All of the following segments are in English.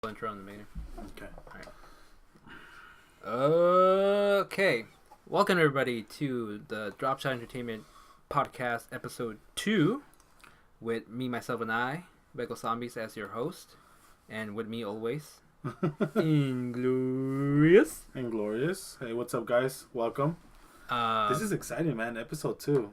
Intro in the beginning. Okay. Okay. Welcome everybody to the Dropshot Entertainment Podcast Episode 2 with me, myself, and I, Beko Zombies, as your host. And with me always, Inglorious. Hey, what's up, guys? Welcome. This is exciting, man. Episode 2.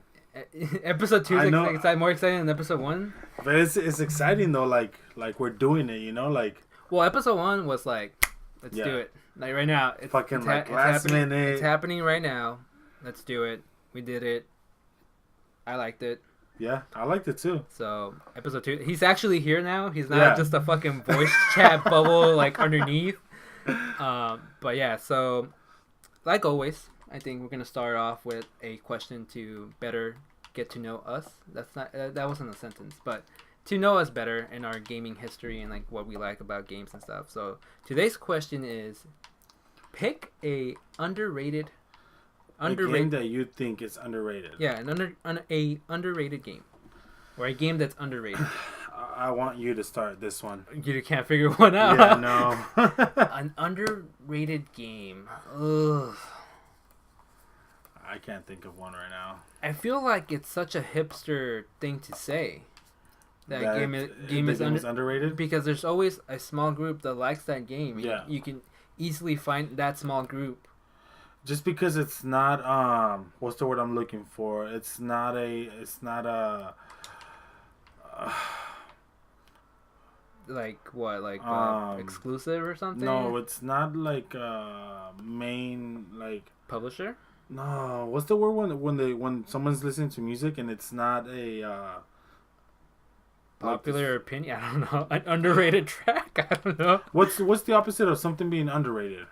Episode 2 is more exciting than Episode 1? But it's exciting, though, like we're doing it, you know? Like... Well, Episode 1 was like, let's do it. Like, right now. It's last minute. It's happening right now. Let's do it. We did it. I liked it. Yeah, I liked it, too. So, Episode 2. He's actually here now. He's not just a fucking voice chat bubble, like, underneath. But, yeah, so, like always, I think we're going to start off with a question to better get to know us. That wasn't a sentence, but to know us better in our gaming history and like what we like about games and stuff. So today's question is, pick a underrated game that you think is underrated. Yeah, an underrated game, or a game that's underrated. I want you to start this one. You can't figure one out. Yeah, no. An underrated game. Ugh. I can't think of one right now. I feel like it's such a hipster thing to say. That game is underrated? Because there's always a small group that likes that game. Yeah. You can easily find that small group. Just because it's not, what's the word I'm looking for? It's not like what? Like exclusive or something? No, it's not like main, like... Publisher? No, what's the word when someone's listening to music and it's not a... Popular opinion? I don't know. An underrated track? I don't know. What's the opposite of something being underrated?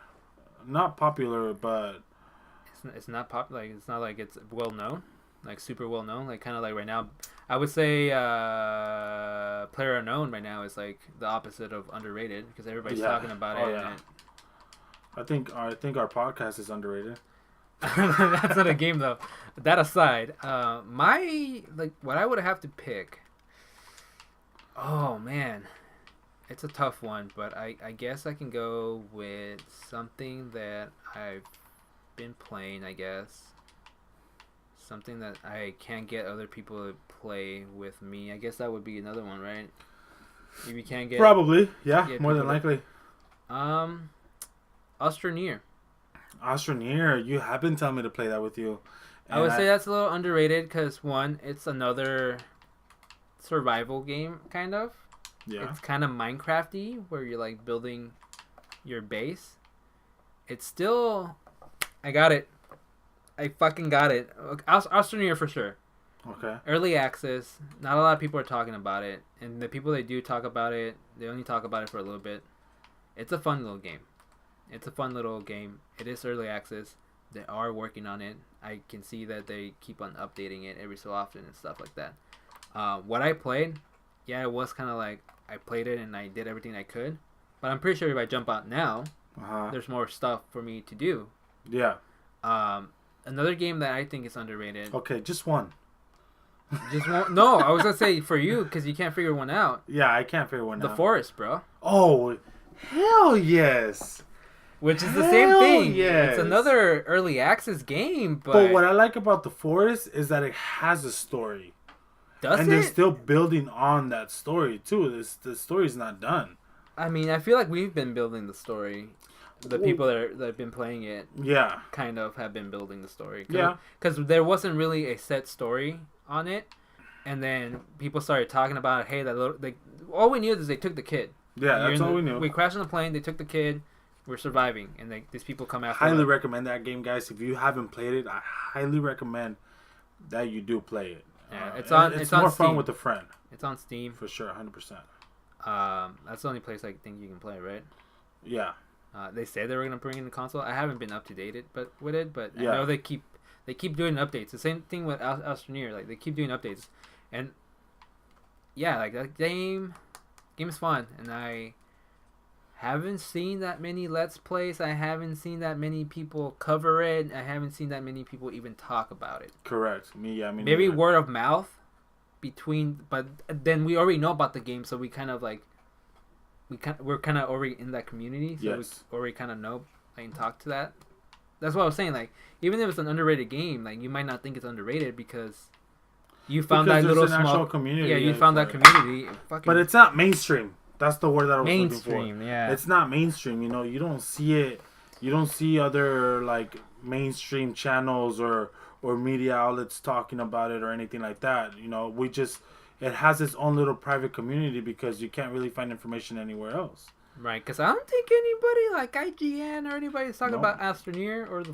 Not popular, but it's not popular. Like, it's not like it's well known, like super well known. Like kind of like right now, I would say Player Unknown right now is like the opposite of underrated because everybody's talking about it. Yeah. I think our podcast is underrated. That's not a game though. That aside, what I would have to pick. Oh man, it's a tough one, but I guess I can go with something that I've been playing. I guess something that I can't get other people to play with me. I guess that would be another one, right? If you can't get more than likely. Astroneer. You have been telling me to play that with you. I would say that's a little underrated because one, it's another survival game, kind of. Yeah. It's kind of Minecraft-y, where you're like building your base. It's still... I got it. I fucking got it. Astroneer for sure. Okay. Early access. Not a lot of people are talking about it. And the people that do talk about it, they only talk about it for a little bit. It's a fun little game. It is early access. They are working on it. I can see that they keep on updating it every so often and stuff like that. What I played, it was kind of like I played it and I did everything I could. But I'm pretty sure if I jump out now, there's more stuff for me to do. Yeah. Another game that I think is underrated. Okay, just one. Just one? No, I was going to say for you because you can't figure one out. Yeah, I can't figure one out. The Forest, bro. Oh, hell yes. Which is the same thing. Yes. It's another early access game. But what I like about The Forest is that it has a story. They're still building on that story, too. The story's not done. I mean, I feel like we've been building the story. The people that have been playing it kind of have been building the story. Because there wasn't really a set story on it. And then people started talking about, hey, all we knew is they took the kid. Yeah, that's all we knew. We crashed on the plane, they took the kid, we're surviving. And these people come after highly recommend that game, guys. If you haven't played it, I highly recommend that you do play it. Yeah, it's more on Steam. Fun with a friend. It's on Steam for sure, 100%. That's the only place I think you can play, right? Yeah. They say they were gonna bring in the console. I haven't been up to date with it, but I know they keep doing updates. The same thing with Astroneer. Like they keep doing updates, and like that game is fun, and I haven't seen that many Let's Plays. I haven't seen that many people cover it. I haven't seen that many people even talk about it. Correct. Maybe word of mouth but then we already know about the game, so we kind of like we're kind of already in that community, so yes. we already kind of know and talk to that. That's what I was saying. Like, even if it's an underrated game, like you might not think it's underrated because you found that little small community. Yeah, you found that community. But it's not mainstream. That's the word that I was looking for. Mainstream, yeah. It's not mainstream. You know, you don't see it. You don't see other like mainstream channels or media outlets talking about it or anything like that. You know, it has its own little private community because you can't really find information anywhere else. Right, because I don't think anybody like IGN or anybody is talking about Astroneer or The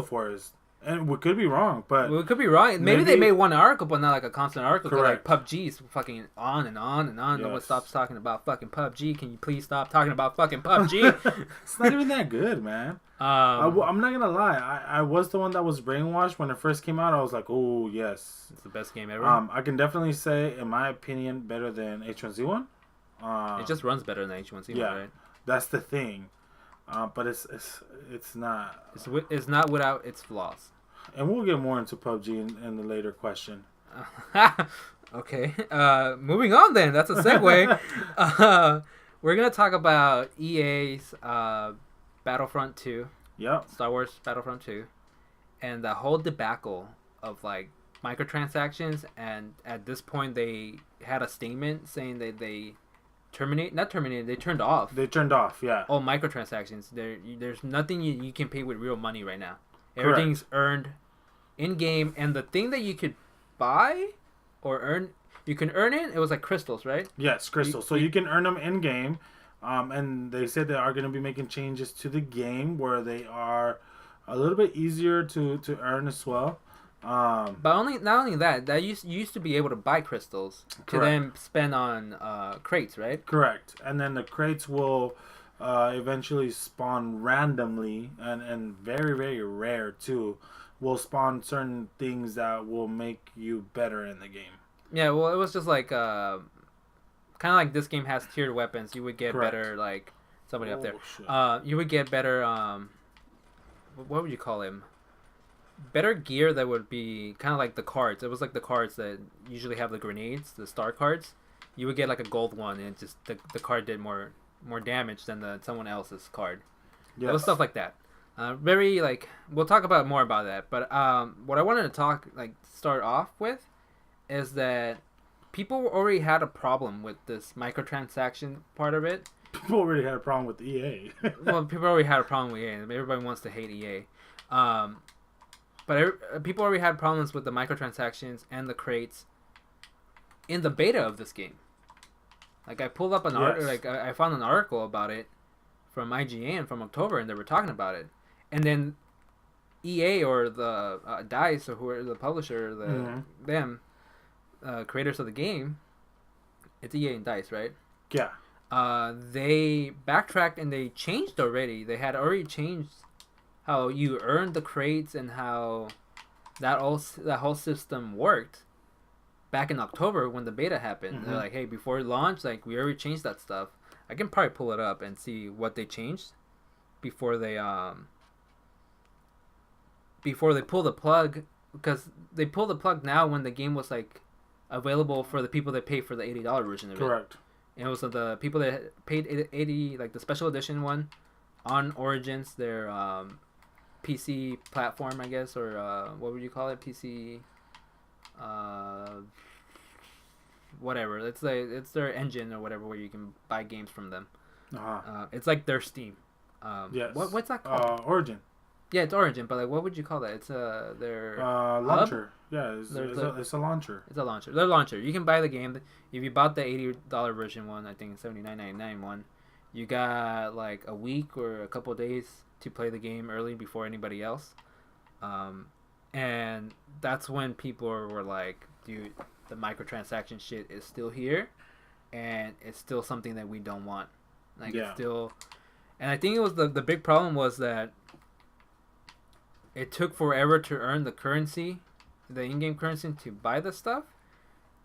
Forest. And we could be wrong, but... we could be wrong. Maybe they made one article, but not like a constant article. Correct. Like PUBG's fucking on and on and on. Yes. No one stops talking about fucking PUBG. Can you please stop talking about fucking PUBG? It's not even that good, man. I'm not going to lie. I was the one that was brainwashed when it first came out. I was like, oh, yes. It's the best game ever. I can definitely say, in my opinion, better than H1Z1. It just runs better than H1Z1, right? That's the thing. But it's not... It's not without its flaws. And we'll get more into PUBG in the later question. Okay. Moving on then. That's a segue. We're going to talk about EA's Battlefront 2. Yep. Star Wars Battlefront 2. And the whole debacle of like microtransactions. And at this point, they had a statement saying that they they turned off. They turned off, yeah. All microtransactions. There's nothing you can pay with real money right now. Correct. Everything's earned in-game. And the thing that you could buy or earn, you can earn it was like crystals, right? Yes, crystals. So you can earn them in-game. And they said they are going to be making changes to the game where they are a little bit easier to earn as well. But not only that you used to be able to buy crystals to then spend on crates, right? Correct. And then the crates will eventually spawn randomly and very, very rare too. Will spawn certain things that will make you better in the game. Yeah, well, it was just like kind of like this game has tiered weapons. You would get better, like somebody up there. Shit. You would get better. What would you call him? Better gear that would be kind of like the cards. It was like the cards that usually have the grenades, the star cards. You would get like a gold one, and just the card did more damage than someone else's card. Yes. It was stuff like that. Very like we'll talk about more about that. But what I wanted to start off with is that people already had a problem with this microtransaction part of it. People already had a problem with EA. Well, people already had a problem with EA. Everybody wants to hate EA. But people already had problems with the microtransactions and the crates in the beta of this game. Like I pulled up an article, like I found an article about it from IGN from October, and they were talking about it. And then EA or the DICE or whoever the publisher, creators of the game, it's EA and DICE, right? Yeah. They backtracked and they changed already. They had already changed how you earned the crates and how that whole system worked back in October when the beta happened. Mm-hmm. They're like, hey, before launch, like we already changed that stuff. I can probably pull it up and see what they changed before they pull the plug, because they pull the plug now when the game was like available for the people that pay for the $80 version of it. Correct. And it was the people that paid $80, like the special edition one on Origins, their PC platform, I guess, or what would you call it? PC, whatever. It's their engine or whatever where you can buy games from them. It's like their Steam. Yes. What's that called? Origin. Yeah, it's Origin, but like, what would you call that? It's their launcher. Hub? Yeah, it's a launcher. It's a launcher. Their launcher. You can buy the game. If you bought the $80 version one, I think $79.99 one, you got like a week or a couple of days to play the game early before anybody else. And that's when people were like, dude, the microtransaction shit is still here, and it's still something that we don't want. Like, it's still... And I think it was the big problem was that it took forever to earn the currency, the in-game currency, to buy the stuff,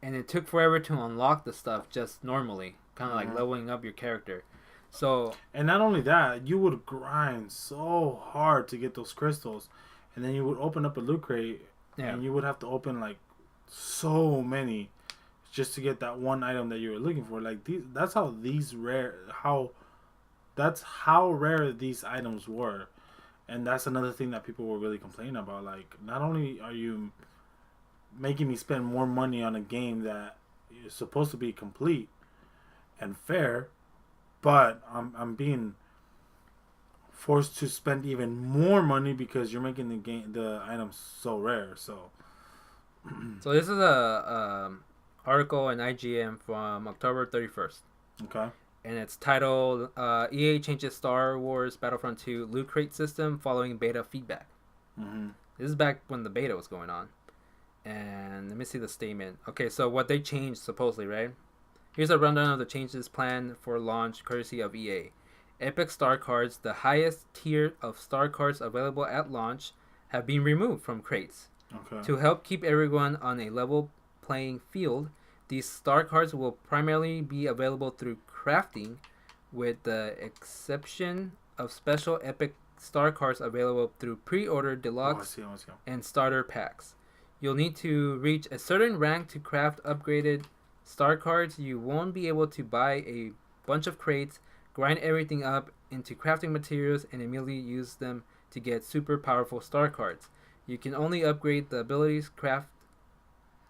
and it took forever to unlock the stuff just normally, kind of like leveling up your character. So, and not only that, you would grind so hard to get those crystals, and then you would open up a loot crate, and you would have to open like so many, just to get that one item that you were looking for. Like that's how rare these items were. And that's another thing that people were really complaining about. Like, not only are you making me spend more money on a game that is supposed to be complete and fair, but I'm being forced to spend even more money because you're making the items so rare. So this is a article in IGN from October 31st. Okay. And it's titled EA changes Star Wars Battlefront 2 loot crate system following beta feedback. Mm-hmm. This is back when the beta was going on. And let me see the statement. Okay, so what they changed supposedly, right? Here's a rundown of the changes planned for launch courtesy of EA. Epic Star Cards, the highest tier of Star Cards available at launch, have been removed from crates. Okay. To help keep everyone on a level playing field, these Star Cards will primarily be available through crafting, with the exception of special Epic Star Cards available through pre-order deluxe and starter packs. You'll need to reach a certain rank to craft upgraded Star Cards. You won't be able to buy a bunch of crates, grind everything up into crafting materials, and immediately use them to get super powerful Star Cards. You can only upgrade the abilities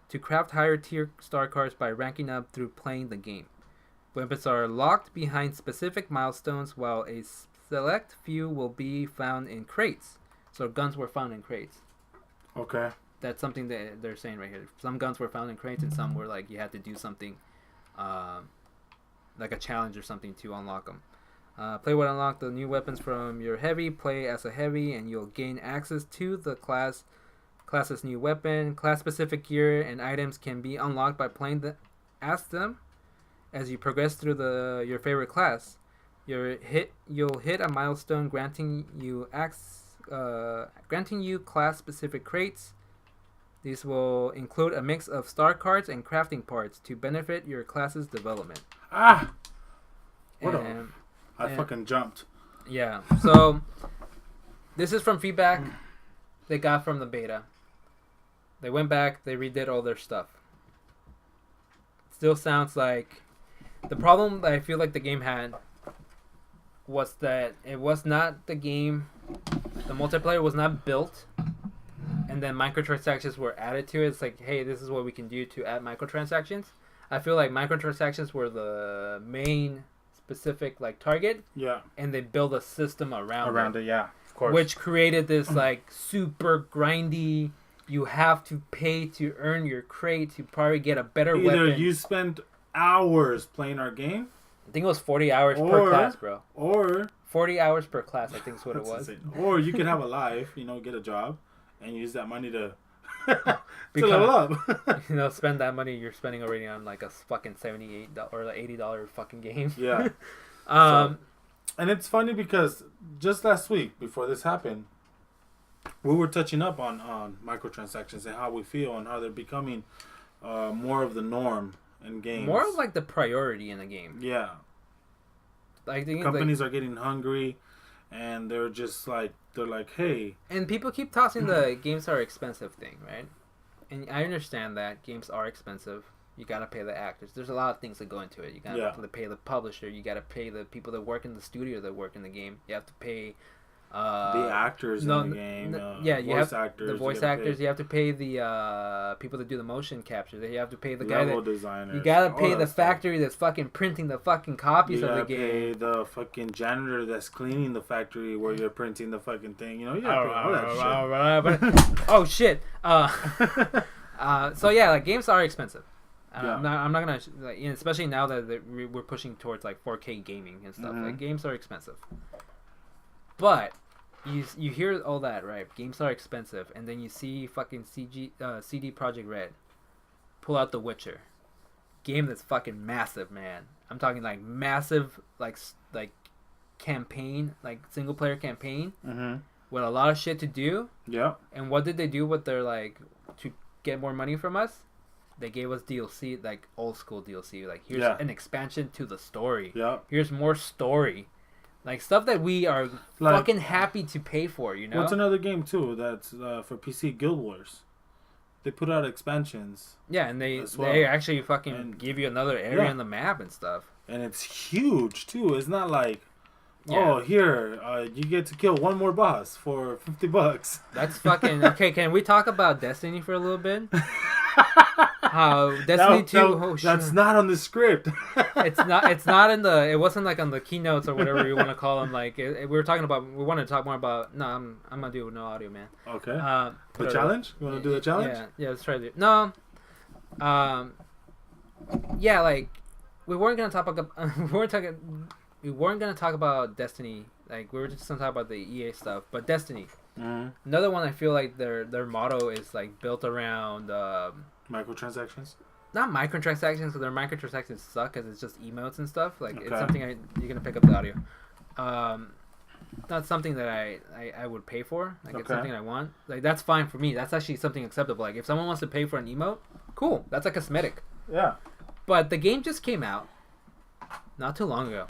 to craft higher tier Star Cards by ranking up through playing the game. Weapons are locked behind specific milestones, while a select few will be found in crates. So guns were found in crates. Okay. That's something that they're saying right here. Some guns were found in crates, and some were like you had to do something, like a challenge or something to unlock them. Play will unlock the new weapons from your heavy. Play as a heavy, and you'll gain access to the class's new weapon. Class-specific gear and items can be unlocked by playing as them. As you progress through your favorite class, you'll hit a milestone granting you class-specific crates. These will include a mix of star cards and crafting parts to benefit your class's development. I fucking jumped. Yeah. So this is from feedback they got from the beta. They went back, they redid all their stuff. Still sounds like the problem that I feel like the game had was that it was not the game. The multiplayer was not built, and then microtransactions were added to it. It's like, hey, this is what we can do to add microtransactions. I feel like microtransactions were the main specific like target. Yeah. And they built a system around it. Yeah, of course. Which created this like super grindy. You have to pay to earn your crate to probably get a better weapon. Either you spend hours playing our game. I think it was 40 hours per class, bro. Or 40 hours per class, I think is what it was. Insane. Or you could have a life, get a job, and use that money to level up. Spend that money you're spending already on like a fucking $78 or $80 fucking game. Yeah. And it's funny because just last week, before this happened, we were touching up on microtransactions and how we feel and how they're becoming more of the norm in games. More of like the priority in the game. Yeah. I think companies are getting hungry, and they're like, hey. And people keep tossing the games are expensive thing, right? And I understand that games are expensive. You gotta pay the actors. There's a lot of things that go into it. You gotta pay the publisher. You gotta pay the people that work in the studio that work in the game. You have to pay the actors in the game. You have the voice actors. You have to pay the people that do the motion capture. You have to pay the guy designers. You gotta pay the factory that's fucking printing the fucking copies of the game. You gotta pay the fucking janitor that's cleaning the factory where you're printing the fucking thing. You gotta pay all that shit. Oh shit. So yeah, like games are expensive. I'm not gonna, especially now that we're pushing towards like 4K gaming and stuff. Like games are expensive. But you hear all that, right? Games are expensive, and then you see fucking CD Projekt Red pull out The Witcher, game that's fucking massive, man. I'm talking like massive, like campaign, like single player campaign, with a lot of shit to do. Yeah. And what did they do with their like to get more money from us? They gave us DLC, like old school DLC. Like here's an expansion to the story. Yeah. Here's more story. Like, stuff that we are fucking happy to pay for, What's another game, too, that's for PC? Guild Wars. They put out expansions. Yeah, and they actually fucking give you another area on the map and stuff. And it's huge too. It's not like, oh, here you get to kill one more boss for $50. That's fucking okay. Can we talk about Destiny for a little bit? Destiny 2. That's not on the script. It's not in the. It wasn't like on the keynotes or whatever you want to call them. Like we were talking about. We wanted to talk more about. No, I'm gonna do no audio, man. Okay. The challenge. You want to do the challenge? Yeah. Let's try to do. No. Yeah, like we weren't gonna talk about. We weren't gonna talk about Destiny. Like we were just gonna talk about the EA stuff. But Destiny. Mm-hmm. Another one. I feel like their motto is like built around. Microtransactions? Not microtransactions, because their microtransactions suck because it's just emotes and stuff. Like, it's something you're going to pick up the audio. Not something that I would pay for. Like, it's something I want. Like, that's fine for me. That's actually something acceptable. Like, if someone wants to pay for an emote, cool. That's a cosmetic. Yeah. But the game just came out not too long ago.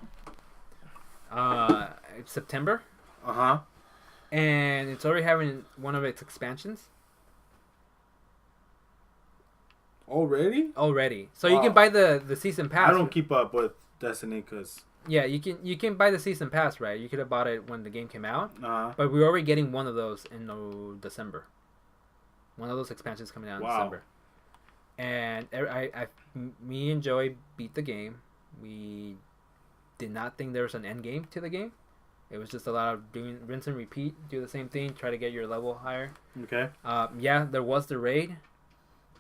It's September. Uh-huh. And it's already having one of its expansions. Already. So you can buy the season pass. I don't keep up with Destiny because... Yeah, you can buy the season pass, right? You could have bought it when the game came out. Uh-huh. But we're already getting one of those in December. One of those expansions coming out in December. And me and Joey beat the game. We did not think there was an end game to the game. It was just a lot of doing rinse and repeat, do the same thing, try to get your level higher. Okay. Yeah, there was the raid.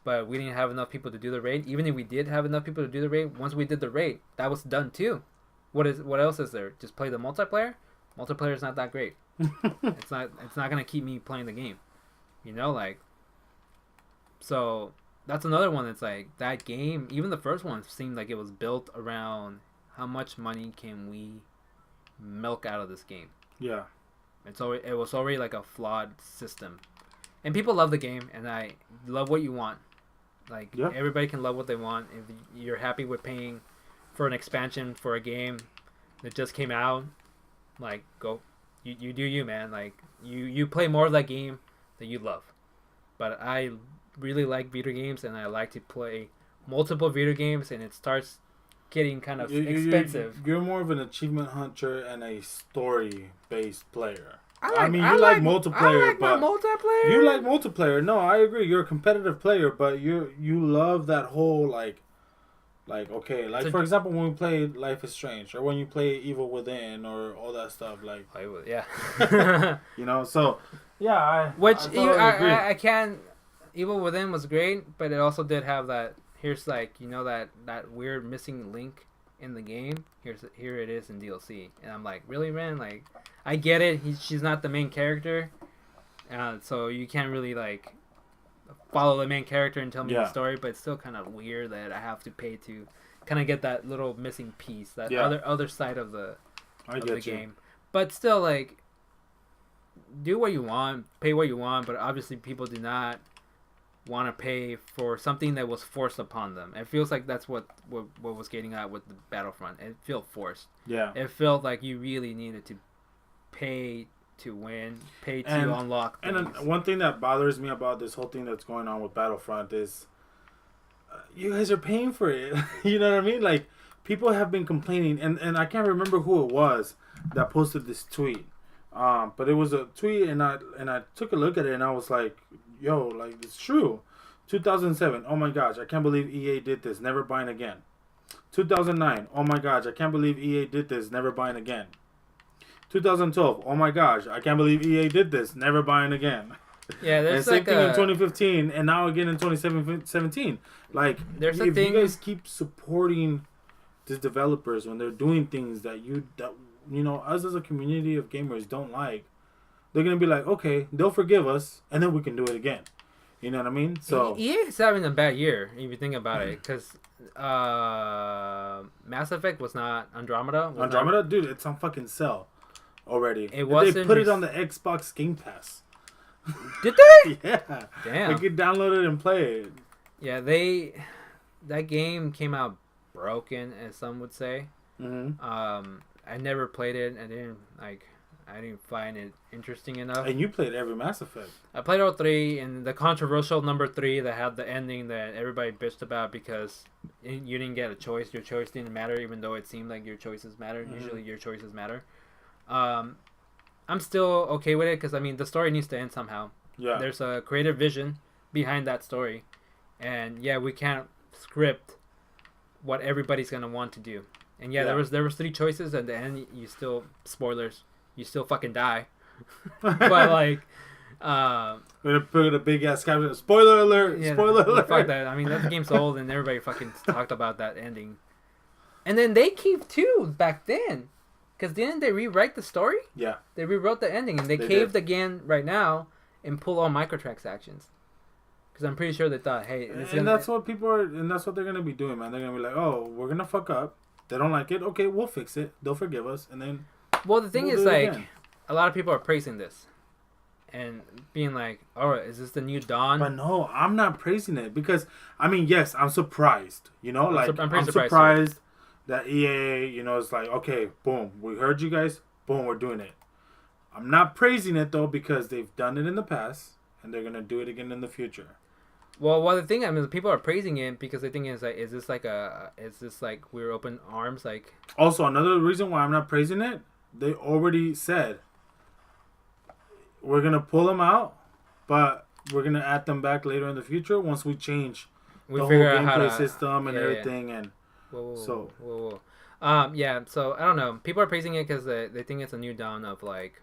But we didn't have enough people to do the raid. Even if we did have enough people to do the raid, once we did the raid, that was done too. What else is there? Just play the multiplayer? Multiplayer is not that great. It's not gonna keep me playing the game. You know, like. So that's another one that's like that game. Even the first one seemed like it was built around how much money can we milk out of this game. Yeah. It was already like a flawed system, and people love the game, and I love what you want. Like, everybody can love what they want. If you're happy with paying for an expansion for a game that just came out, like, go. You do you, man. Like, you play more of that game that you love. But I really like video games, and I like to play multiple video games, and it starts getting kind of expensive. You're more of an achievement hunter and a story-based player. I mean, you like multiplayer, but multiplayer. You like multiplayer. No, I agree. You're a competitive player, but you love that whole like okay, like for example, when we played Life is Strange, or when you play Evil Within, or all that stuff, like you know. So yeah, I can. Evil Within was great, but it also did have that. Here's like that weird missing link in the game. Here it is in DLC, and I'm like, really, man? Like, I get it. She's not the main character, so you can't really like follow the main character and tell me the story. But it's still kind of weird that I have to pay to kind of get that little missing piece, that other side of the game. But still, like, do what you want, pay what you want. But obviously, people do not want to pay for something that was forced upon them. It feels like that's what was getting at with the Battlefront. It felt forced. Yeah. It felt like you really needed to pay to win, pay to unlock things. And one thing that bothers me about this whole thing that's going on with Battlefront is you guys are paying for it. You know what I mean? Like, people have been complaining, and I can't remember who it was that posted this tweet. But it was a tweet, and I took a look at it, and I was like, yo, like, it's true. 2007, oh my gosh, I can't believe EA did this, never buying again. 2009, oh my gosh, I can't believe EA did this, never buying again. 2012, oh my gosh, I can't believe EA did this, never buying again. Yeah, there's and same thing in 2015, and now again in 2017. Like, if you guys keep supporting these developers when they're doing things that you know, us as a community of gamers don't like, they're going to be like, okay, they'll forgive us, and then we can do it again. You know what I mean? So EA is having a bad year, if you think about it, because Mass Effect was not Andromeda. Dude, it's on fucking sale already. They put it on the Xbox Game Pass. Did they? Yeah. Damn. You could download it and play it. Yeah, that game came out broken, as some would say. Mm-hmm. I never played it. I I didn't find it interesting enough. And you played every Mass Effect. I played all 3, and the controversial number 3 that had the ending that everybody bitched about because you didn't get a choice. Your choice didn't matter, even though it seemed like your choices mattered. Mm-hmm. Usually your choices matter. I'm still okay with it because, I mean, the story needs to end somehow. Yeah. There's a creative vision behind that story. And, yeah, we can't script what everybody's going to want to do. And, yeah, there was 3 choices, and at the end, you still... Spoilers. You still fucking die. But, like... We're going to put a big-ass caption. Spoiler alert! Yeah, Spoiler alert! Fuck that. I mean, that game's old, and everybody fucking talked about that ending. And then they caved, too, back then. Because didn't they rewrite the story? Yeah. They rewrote the ending, and they caved again right now and pull all microtransactions. Because I'm pretty sure they thought, hey... that's what people are... And that's what they're going to be doing, man. They're going to be like, oh, we're going to fuck up. They don't like it. Okay, we'll fix it. They'll forgive us. And then... Well, the thing is, like, a lot of people are praising this. And being like, oh, is this the new Dawn? But no, I'm not praising it. Because, I mean, yes, I'm surprised. You know, I'm surprised that EA, you know, is like, okay, boom, we heard you guys, boom, we're doing it. I'm not praising it, though, because they've done it in the past, and they're going to do it again in the future. Well, the thing, I mean, people are praising it because they think it's like, is this like we're open arms? Like, also, another reason why I'm not praising it, they already said, we're going to pull them out, but we're going to add them back later in the future once we change the whole gameplay system and everything, and... So yeah, so I don't know. People are praising it because they think it's a new dawn of like,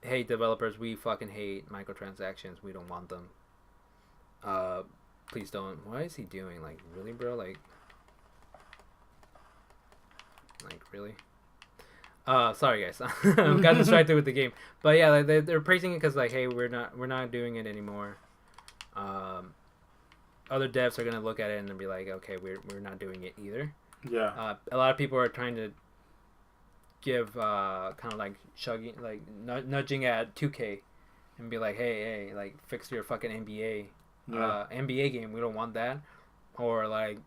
hey developers, we fucking hate microtransactions. We don't want them. Please don't. What is he doing? Like, really, bro? Like really? Sorry guys, I got distracted with the game. But yeah, like, they're praising it because like, hey, we're not doing it anymore. Other devs are gonna look at it and be like, okay, we're not doing it either. Yeah. A lot of people are trying to give kind of like nudging at 2K and be like, hey, like fix your fucking NBA NBA game. We don't want that. Or like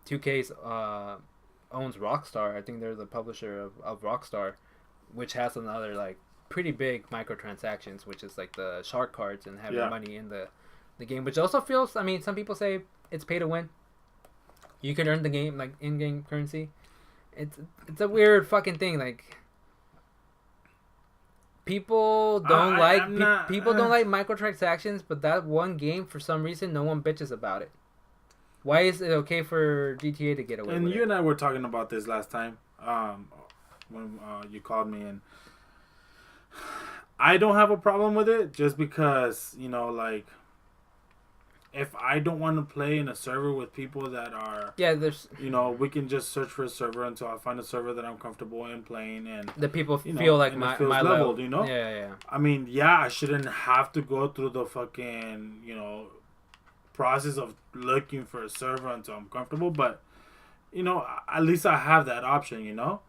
2K's owns Rockstar. I think they're the publisher of Rockstar, which has another like pretty big microtransactions, which is like the shark cards and having money in the game, which also feels, I mean, some people say it's pay to win. You can earn the game like in-game currency. It's a weird fucking thing. Like, people don't people don't like microtransactions, but that one game, for some reason, no one bitches about it. Why is it okay for GTA to get away with it? And you and I were talking about this last time when you called me, and I don't have a problem with it just because, you know, like, if I don't want to play in a server with people that are... Yeah, there's... You know, we can just search for a server until I find a server that I'm comfortable in playing, and... The people feel like my level, you know? Yeah. I mean, yeah, I shouldn't have to go through the fucking, you know, process of looking for a server until I'm comfortable, but, you know, at least I have that option, you know?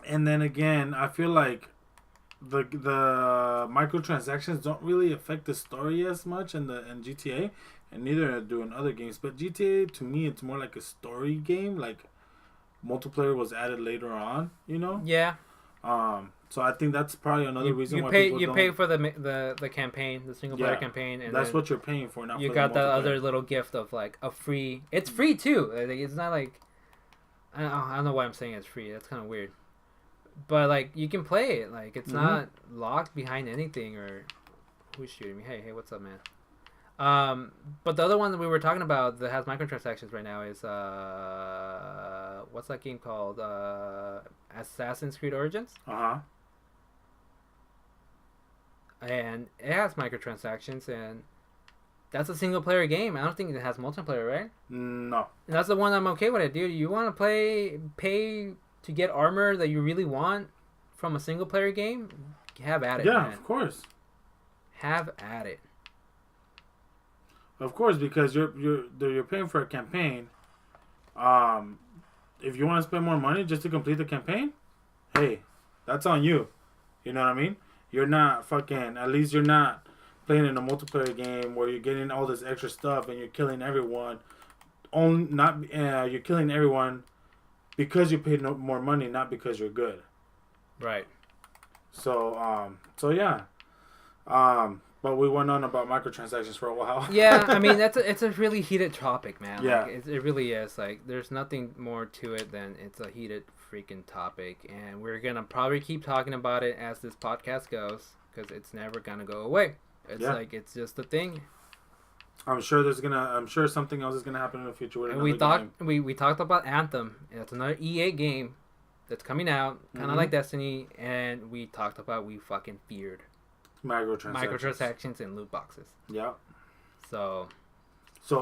And then again, I feel like the microtransactions don't really affect the story as much in GTA, and neither do in other games. But GTA, to me, it's more like a story game. Like, multiplayer was added later on, you know. Yeah. So I think that's probably another reason why you pay for the campaign, the single player campaign, and that's what you're paying for. Not you for got the other little gift of like a free. It's free too. It's not like I don't know why I'm saying it's free. That's kind of weird. But like, you can play it. Like, it's not locked behind anything. Or who's shooting me? Hey, what's up, man? But the other one that we were talking about that has microtransactions right now is what's that game called? Assassin's Creed Origins. And it has microtransactions, and that's a single player game. I don't think it has multiplayer, right? No. And that's the one I'm okay with it, dude. You want to pay to get armor that you really want from a single player game? Have at it. Yeah, man. Of course. Have at it. Of course, because you're paying for a campaign. If you want to spend more money just to complete the campaign, hey, that's on you. You know what I mean? You're not fucking... At least you're not playing in a multiplayer game where you're getting all this extra stuff and you're killing everyone. You're killing everyone because you paid more money, not because you're good. Right. So yeah. But we went on about microtransactions for a while. Yeah, I mean it's a really heated topic, man. Yeah. Like, it really is. Like, there's nothing more to it than it's a heated freaking topic, and we're gonna probably keep talking about it as this podcast goes, because it's never gonna go away. It's like, it's just a thing. I'm sure something else is gonna happen in the future with And another game. we talked about Anthem. It's another EA game that's coming out, kind of like Destiny, and we talked about, we fucking feared microtransactions and loot boxes. Yeah. So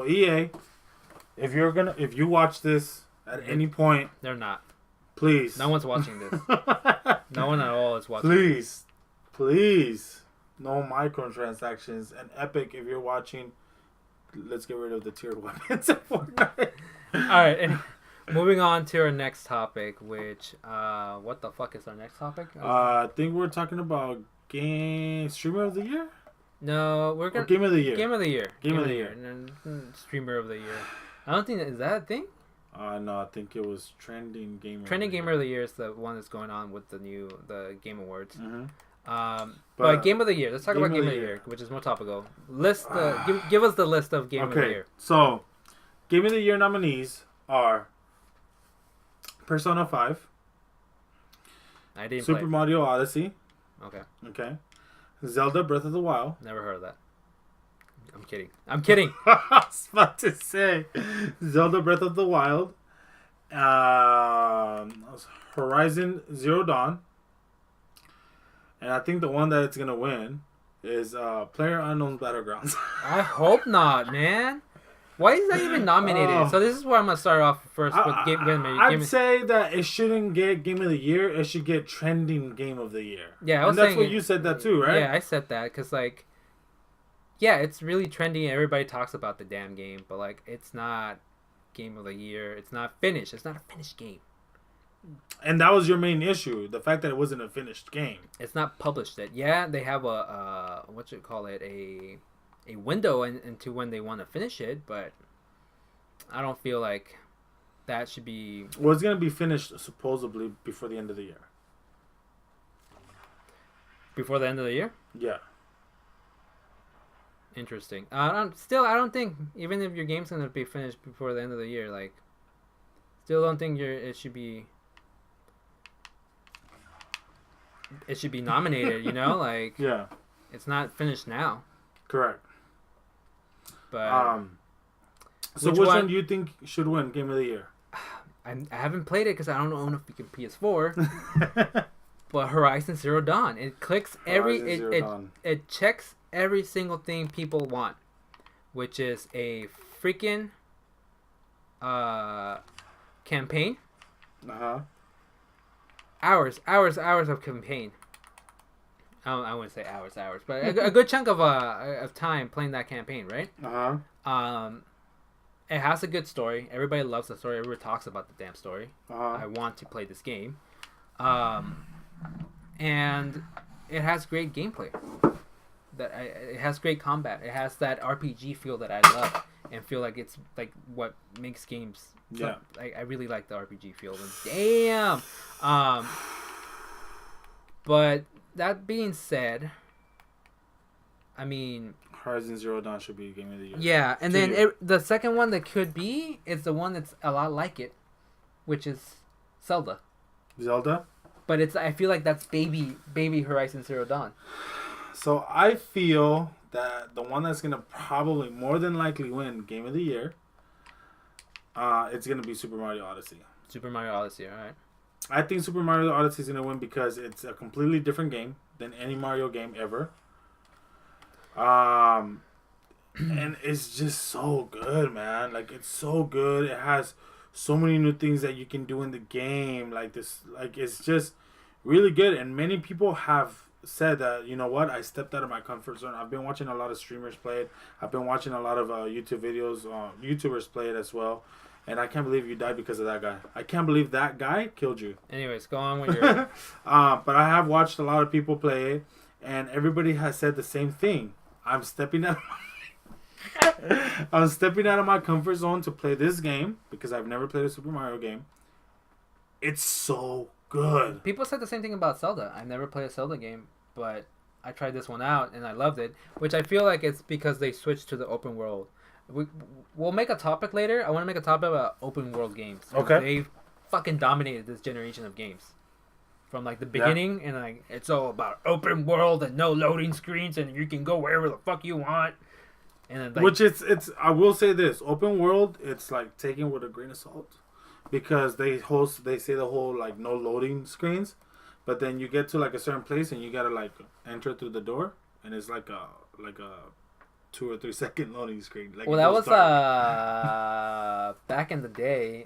EA, if you watch this at any point, they're not. Please. No one's watching this. No one at all is watching. Please, no microtransactions. And Epic, if you're watching, let's get rid of the tiered weapons in Fortnite. All right. And moving on to our next topic, which what the fuck is our next topic? I think we're talking about streamer of the year. No, we're gonna game of the year. Game of the year. Game of the year. Streamer of the year. I don't think is that a thing. No, I think it was trending gamer. Trending gamer of the year is the one that's going on with the Game Awards. Mm-hmm. But Game of the Year. Let's talk about Game of the year, which is more topical. Give us the list of Game of the Year. So, Game of the Year nominees are Persona 5, I didn't Super play. Mario Odyssey. Okay. Zelda Breath of the Wild. Never heard of that. I'm kidding. I was about to say Zelda Breath of the Wild. Horizon Zero Dawn. And I think the one that it's gonna win is PlayerUnknown's Battlegrounds. I hope not, man. Why is that even nominated? So this is where I'm gonna start off first with I'd say that it shouldn't get Game of the Year. It should get Trending Game of the Year. Yeah, and that's what you said that too, right? Yeah, I said that because yeah, it's really trendy. Everybody talks about the damn game, but it's not Game of the Year. It's not finished. It's not a finished game. And that was your main issue, the fact that it wasn't a finished game. It's not published yet. Yeah, they have a window into when they want to finish it, but I don't feel like that should be. Well, it's gonna be finished supposedly before the end of the year. Before the end of the year? Yeah. Interesting. I don't think, even if your game's gonna be finished before the end of the year, still don't think it should be. It should be nominated, Yeah. It's not finished now. Correct. But so which one do you think should win Game of the Year? I haven't played it because I don't own a freaking PS4. But Horizon Zero Dawn, it clicks it checks every single thing people want, which is a freaking campaign. Hours of campaign. I wouldn't say hours, but a good chunk of time playing that campaign, right? It has a good story. Everybody loves the story. Everybody talks about the damn story. I want to play this game, and it has great gameplay. It has great combat. It has that RPG feel that I love, and feel like it's what makes games. Yeah, I really like the RPG feel. And damn. But that being said, I mean, Horizon Zero Dawn should be Game of the Year. Yeah, and then the second one that could be is the one that's a lot like it, which is Zelda. But I feel like that's baby Horizon Zero Dawn. So I feel that the one that's gonna probably more than likely win Game of the Year, it's gonna be Super Mario Odyssey. Super Mario Odyssey, all right. I think Super Mario Odyssey is gonna win because it's a completely different game than any Mario game ever. And it's just so good, man. It's so good. It has so many new things that you can do in the game. It's just really good. And many people have said that, you know what, I stepped out of my comfort zone. I've been watching a lot of streamers play it. I've been watching a lot of YouTube videos, YouTubers play it as well. And I can't believe you died because of that guy. I can't believe that guy killed you. Anyways, go on with your... But I have watched a lot of people play it, and everybody has said the same thing. I'm stepping out of my comfort zone to play this game because I've never played a Super Mario game. It's so good. People said the same thing about Zelda. I never played a Zelda game, but I tried this one out and I loved it. Which I feel like it's because they switched to the open world. We'll make a topic later. I want to make a topic about open world games. Okay. They fucking dominated this generation of games. From like the beginning, and like it's all about open world and no loading screens, and you can go wherever the fuck you want. And then, like, which it's I will say this, open world, it's like taken with a grain of salt, because they say the whole like no loading screens, but then you get to like a certain place and you gotta like enter through the door, and it's like a 2 or 3 second loading screen. Like, well, that was back in the day.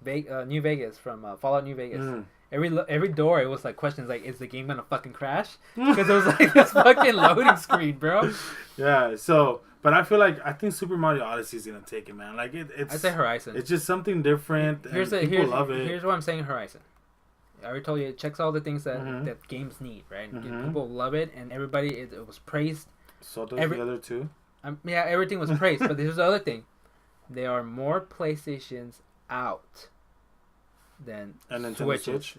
New Vegas from Fallout New Vegas. Mm. Every door, it was like questions like, "Is the game gonna fucking crash?" Because it was like this fucking loading screen, bro. Yeah. So, but I think Super Mario Odyssey is gonna take it, man. Like it's. I say Horizon. It's just something different. People love it. Here's what I'm saying. Horizon. I already told you it checks all the things that that games need, right? People love it, and everybody it was praised. So does the other two. Yeah, everything was praised, but here's the other thing: there are more PlayStations out than Switches.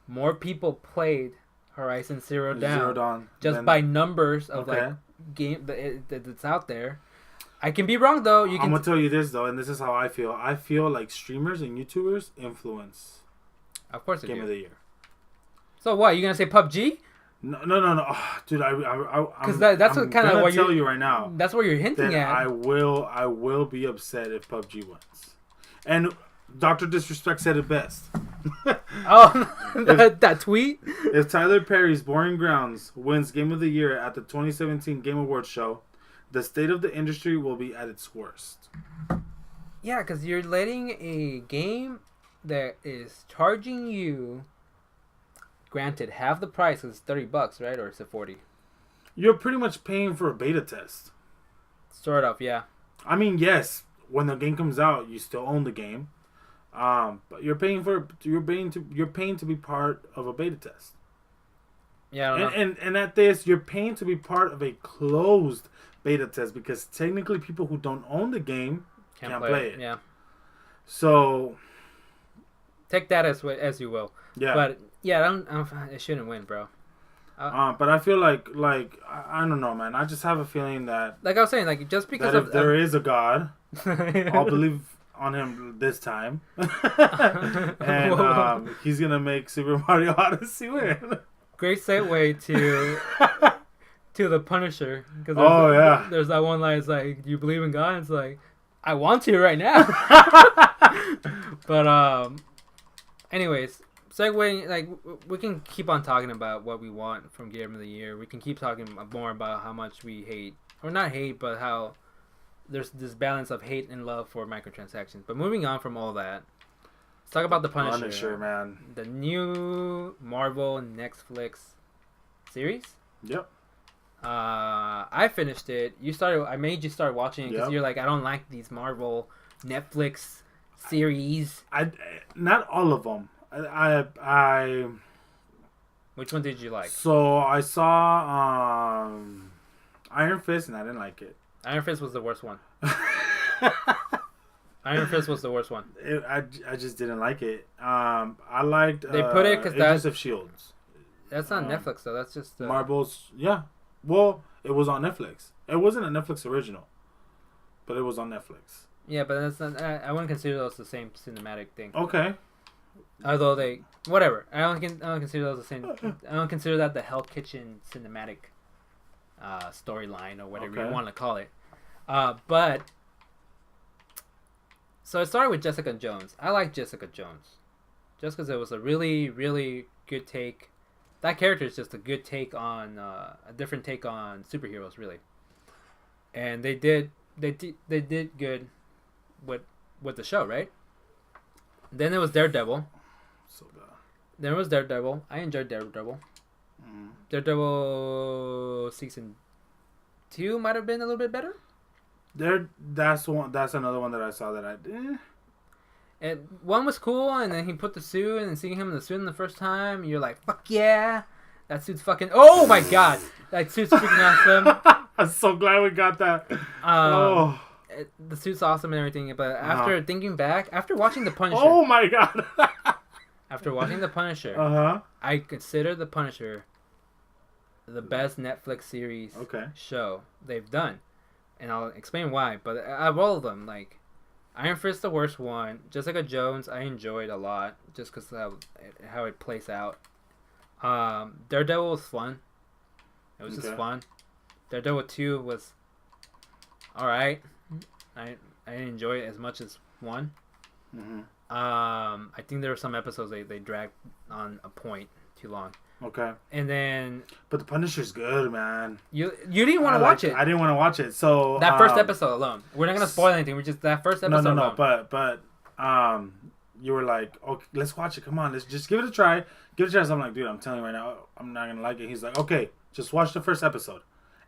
More people played Horizon Zero Dawn just by numbers of like game that's out there. I can be wrong though. I'm gonna tell you this though, and this is how I feel. I feel like streamers and YouTubers influence. Of course, Game of the Year. So what? You gonna say PUBG? No, oh, dude. Because that's what kind of what tell you right now. That's what you're hinting at. I will be upset if PUBG wins. And Dr. Disrespect said it best. That tweet? If Tyler Perry's Boring Grounds wins Game of the Year at the 2017 Game Awards show, the state of the industry will be at its worst. Yeah, because you're letting a game that is charging you, granted, half the price is $30, right? Or is it 40? You're pretty much paying for a beta test. Sort of, yeah. I mean, yes, when the game comes out, you still own the game. But you're paying to be part of a beta test. Yeah, I don't know. And at this, you're paying to be part of a closed beta test, because technically people who don't own the game can't play it. Yeah. So take that as you will. Yeah. But yeah, it shouldn't win, bro. But I feel like I don't know, man. I just have a feeling that, like I was saying, like just because if there is a God, I'll believe on him this time, and he's gonna make Super Mario Odyssey win. Great segue to the Punisher, because there's that one line. It's like, "Do you believe in God?" It's like, I want to right now. But anyways, segueing, like we can keep on talking about what we want from Game of the Year. We can keep talking more about how much we hate, or not hate, but how there's this balance of hate and love for microtransactions. But moving on from all that, let's talk about the Punisher. Punisher, man. The new Marvel Netflix series. Yep. I finished it. I made you start watching it because you're like, I don't like these Marvel Netflix series. Not all of them. I Which one did you like? So I saw Iron Fist, and I didn't like it. Iron Fist was the worst one. Iron Fist was the worst one. I just didn't like it. I liked they put it because Agents of Shields. That's not Netflix though. That's just Marvel's. Yeah. Well, it was on Netflix. It wasn't a Netflix original, but it was on Netflix. Yeah, but that's not. I wouldn't consider those the same cinematic thing. Okay. Although whatever. I don't consider those the same. I don't consider that the Hell Kitchen cinematic storyline or whatever you want to call it. But so it started with Jessica Jones. I like Jessica Jones, just because it was a really, really good take. That character is just a good take on a different take on superheroes, really. And they did good with the show, right? Then it was Daredevil. So bad. Then it was Daredevil. I enjoyed Daredevil. Daredevil season 2 might have been a little bit better. That's another one that I saw that I did. And one was cool, and then he put the suit, and seeing him in the suit the first time, you're like, fuck yeah, that suit's fucking. Oh my god, that suit's freaking awesome. I'm so glad we got that. the suit's awesome and everything, but after thinking back, after watching The Punisher, oh my god, after watching The Punisher, I consider The Punisher the best Netflix series show they've done, and I'll explain why. But out of all of them, like Iron Fist, the worst one. Jessica Jones, I enjoyed a lot just because of how it plays out. Daredevil was fun. It was just fun. Daredevil 2 was alright. I didn't enjoy it as much as 1. Mm-hmm. I think there were some episodes they dragged on a point too long. Okay. And then... But The Punisher's good, man. You didn't want to watch it. I didn't want to watch it, so... That first episode alone. We're not going to spoil anything. We're just that first episode alone. But you were like, okay, let's watch it. Come on, let's just give it a try. Give it a try. So I'm like, dude, I'm telling you right now, I'm not going to like it. He's like, okay, just watch the first episode.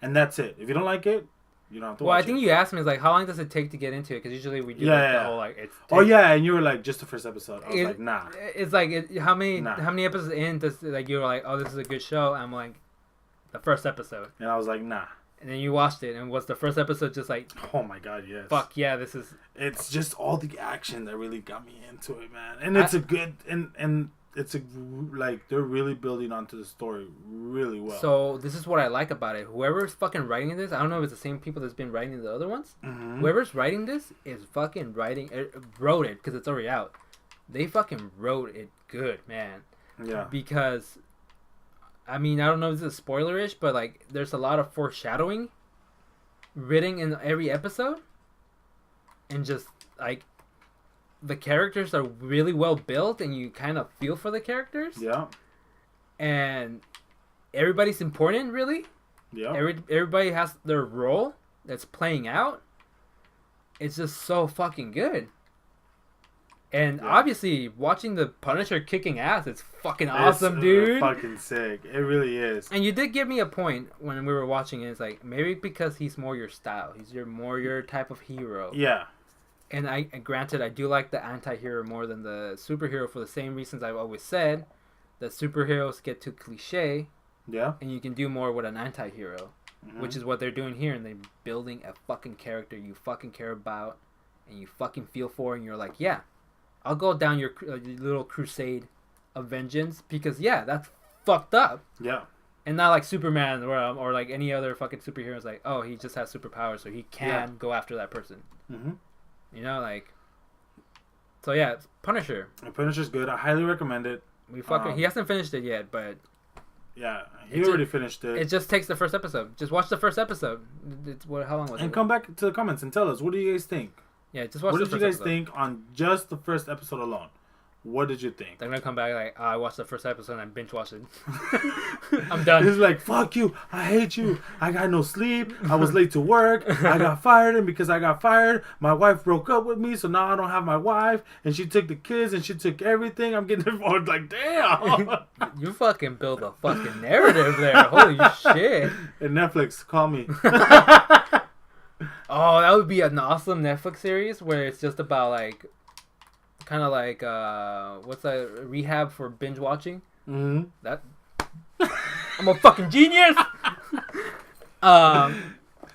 And that's it. If you don't like it, you don't have to watch it. Well, I think you asked me, like, how long does it take to get into it? Because usually we do the whole, like... and you were like, just the first episode. I was like, nah. It's like, how many episodes in does, like, you were like, oh, this is a good show? I'm like, the first episode. And I was like, nah. And then you watched it, and was the first episode just like... Oh, my God, yes. Fuck, yeah, this is... It's just all the action that really got me into it, man. And it's a good... And it's a... Like, they're really building onto the story really well. So, this is what I like about it. Whoever's fucking writing this, I don't know if it's the same people that's been writing the other ones. Mm-hmm. Whoever's writing this is fucking wrote it, because it's already out. They fucking wrote it good, man. Yeah. Because... I mean, I don't know if this is spoilerish, but, like, there's a lot of foreshadowing written in every episode. And just, like, the characters are really well built, and you kind of feel for the characters. Yeah. And everybody's important, really. Yeah. Everybody has their role that's playing out. It's just so fucking good. And obviously, watching the Punisher kicking ass, it's fucking awesome, dude. Fucking sick. It really is. And you did give me a point when we were watching it. It's like, maybe because he's more your style. He's more your type of hero. Yeah. And granted, I do like the anti-hero more than the superhero for the same reasons I've always said. That superheroes get too cliche. Yeah. And you can do more with an anti-hero. Mm-hmm. Which is what they're doing here. And they're building a fucking character you fucking care about. And you fucking feel for. And you're like, yeah. I'll go down your little crusade of vengeance because, yeah, that's fucked up. Yeah. And not like Superman or like any other fucking superhero is like, oh, he just has superpowers, so he can go after that person. Mm-hmm. You know, like... So, yeah, Punisher. Punisher's good. I highly recommend it. He hasn't finished it yet, but... Yeah, he already finished it. It just takes the first episode. Just watch the first episode. How long was it? And come back to the comments and tell us, what do you guys think? Yeah, just watch the first episode. What did you guys episode. think on just the first episode alone? What did you think? They're going to come back like, I watched the first episode and I binge watched it. I'm done. It's like, fuck you. I hate you. I got no sleep. I was late to work. I got fired. And because I got fired, my wife broke up with me. So now I don't have my wife. And she took the kids and she took everything. I'm getting divorced. Like, damn. You fucking build a fucking narrative there. Holy shit. And Netflix, call me. Oh, that would be an awesome Netflix series where it's just about like... Kind of like, what's that, rehab for binge watching? Mm-hmm. That, I'm a fucking genius!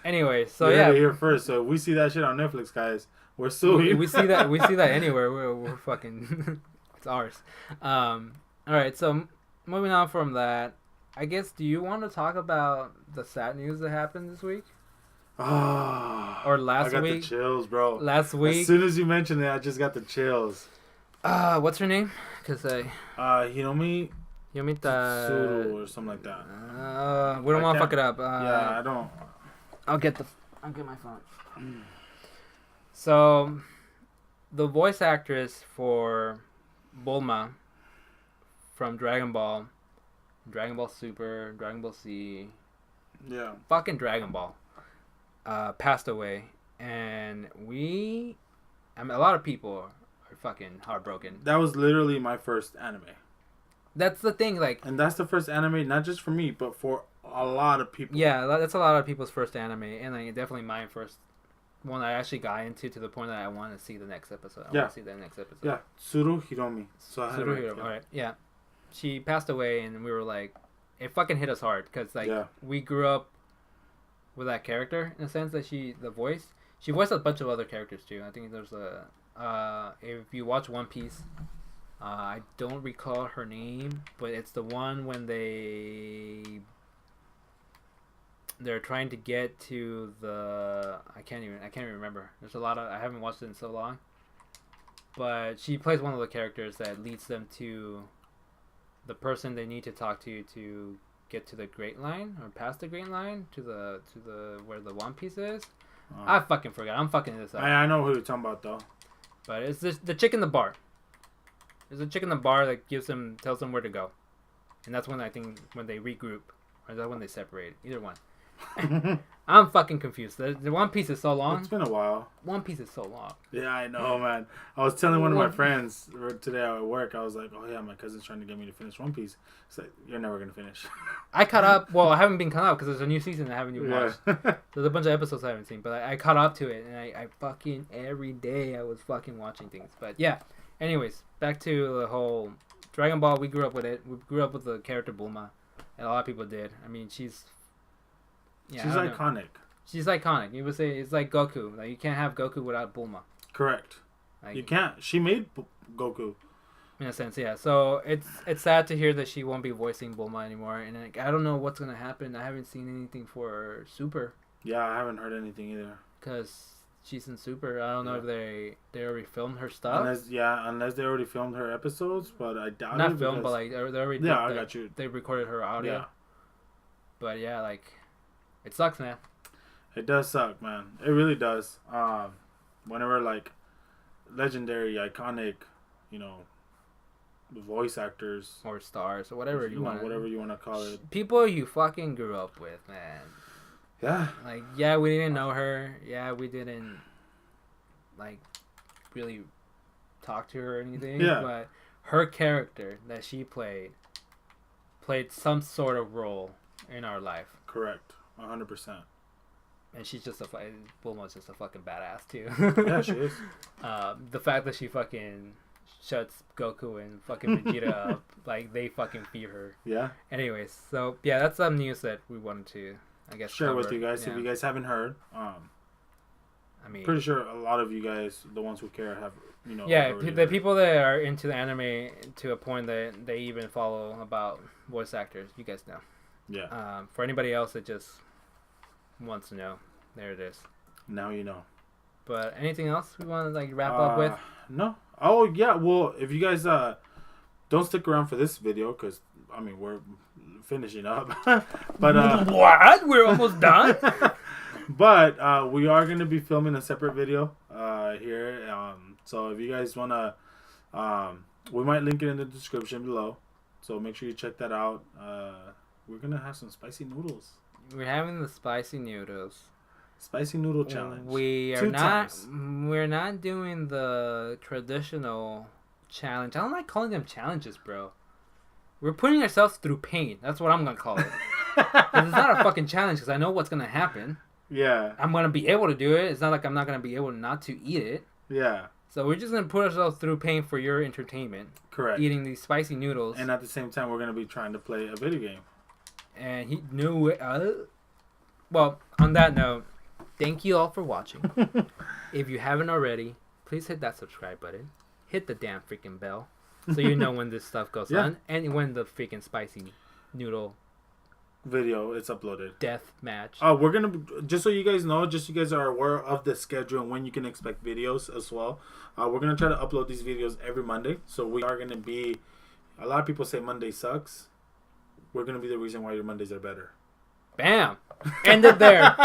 Anyway, so you yeah. heard it here first, so we see that shit on Netflix, guys. We're suing. We see that anywhere. We're fucking, it's ours. Alright, so moving on from that, I guess, do you want to talk about the sad news that happened this week? Or last week. I got the chills, bro. Last week. As soon as you mentioned it, I just got the chills. What's her name? Because Hiromi Tsuru or something like that. We don't want to fuck it up. Yeah, I don't. I'll get my phone. So, the voice actress for Bulma from Dragon Ball Super, Dragon Ball Z, fucking Dragon Ball. Passed away, and a lot of people are fucking heartbroken. That was literally my first anime. That's the thing, like... And that's the first anime, not just for me, but for a lot of people. Yeah, that's a lot of people's first anime, and like, definitely my first one I actually got into to the point that I want to see the next episode. I want to see the next episode. Yeah, Tsuru Hiromi. Tsuru Hiromi, alright, yeah. She passed away, and we were like... It fucking hit us hard, because like, we grew up with that character in a sense that the voice, She voiced a bunch of other characters too. I think there's a if you watch One Piece, I don't recall her name, but it's the one when they're trying to get to the I can't even remember. There's a lot of I haven't watched it in so long. But she plays one of the characters that leads them to the person they need to talk to get to the Great Line or past the Great Line to the where the One Piece is. I fucking forgot. I'm fucking this up. I know who you're talking about though. But it's the chick in the bar. There's a chick in the bar that tells them where to go, and that's when I think when they regroup, or is that when they separate? Either one. I'm fucking confused. The One Piece is so long. It's been a while. One Piece is so long. Yeah, I know, man. I was telling one of my friends today at work. I was like, "Oh yeah, my cousin's trying to get me to finish One Piece." It's like, "You're never gonna finish." I caught up. Well, I haven't been caught up because there's a new season I haven't even watched. There's a bunch of episodes I haven't seen, but I caught up to it, and I fucking every day I was fucking watching things. But yeah. Anyways, back to the whole Dragon Ball. We grew up with it. We grew up with the character Bulma, and a lot of people did. I mean, she's iconic. Know. She's iconic. You would say it's like Goku. Like you can't have Goku without Bulma. Correct. Like, you can't. She made Goku. In a sense, yeah. So it's sad to hear that she won't be voicing Bulma anymore, and like, I don't know what's gonna happen. I haven't seen anything for Super. Yeah, I haven't heard anything either. Because she's in Super. I don't know if they already filmed her stuff. Unless they already filmed her episodes, but I doubt it. Not filmed, but like they already. Yeah, I got you. They recorded her audio. Yeah. But yeah, like it sucks, man. It does suck, man. It really does. Whenever like legendary, iconic, voice actors or stars or whatever you want to call it, people you fucking grew up with, man. Yeah. Like, yeah, we didn't know her. Yeah, we didn't like really talk to her or anything. Yeah. But her character that she played some sort of role in our life. Correct. 100%. And she's just Bulma's just a fucking badass too. Yeah, she is. The fact that she fucking shuts Goku and fucking Vegeta up, like they fucking fear her. Yeah. Anyways, so yeah, that's some news that we wanted to, I guess, share cover with you guys. Yeah. If you guys haven't heard, I mean, pretty sure a lot of you guys, the ones who care, have Yeah, the people that are into the anime to a point that they even follow about voice actors, you guys know. Yeah. For anybody else that just wants to know, there it is. Now you know. But anything else we want to like wrap up with? No. Oh yeah. Well, if you guys don't stick around for this video, because I mean we're finishing up. But what? We're almost done. But we are gonna be filming a separate video here. So if you guys wanna, we might link it in the description below. So make sure you check that out. We're gonna have some spicy noodles. We're having the spicy noodles. Spicy noodle challenge. We're not doing the traditional challenge. I don't like calling them challenges, bro. We're putting ourselves through pain. That's what I'm gonna call it. 'Cause it's not a fucking challenge because I know what's gonna happen. Yeah. I'm gonna be able to do it. It's not like I'm not gonna be able not to eat it. Yeah. So we're just gonna put ourselves through pain for your entertainment. Correct. Eating these spicy noodles. And at the same time, we're gonna be trying to play a video game. And he knew it. Well, on that note, thank you all for watching. If you haven't already, please hit that subscribe button. Hit the damn freaking bell so you know when this stuff goes on and when the freaking spicy noodle video is uploaded. Death match. We're gonna, just so you guys know, just so you guys are aware of the schedule and when you can expect videos as well. We're gonna try to upload these videos every Monday. So we are gonna be. A lot of people say Monday sucks. We're gonna be the reason why your Mondays are better. Bam! Ended there.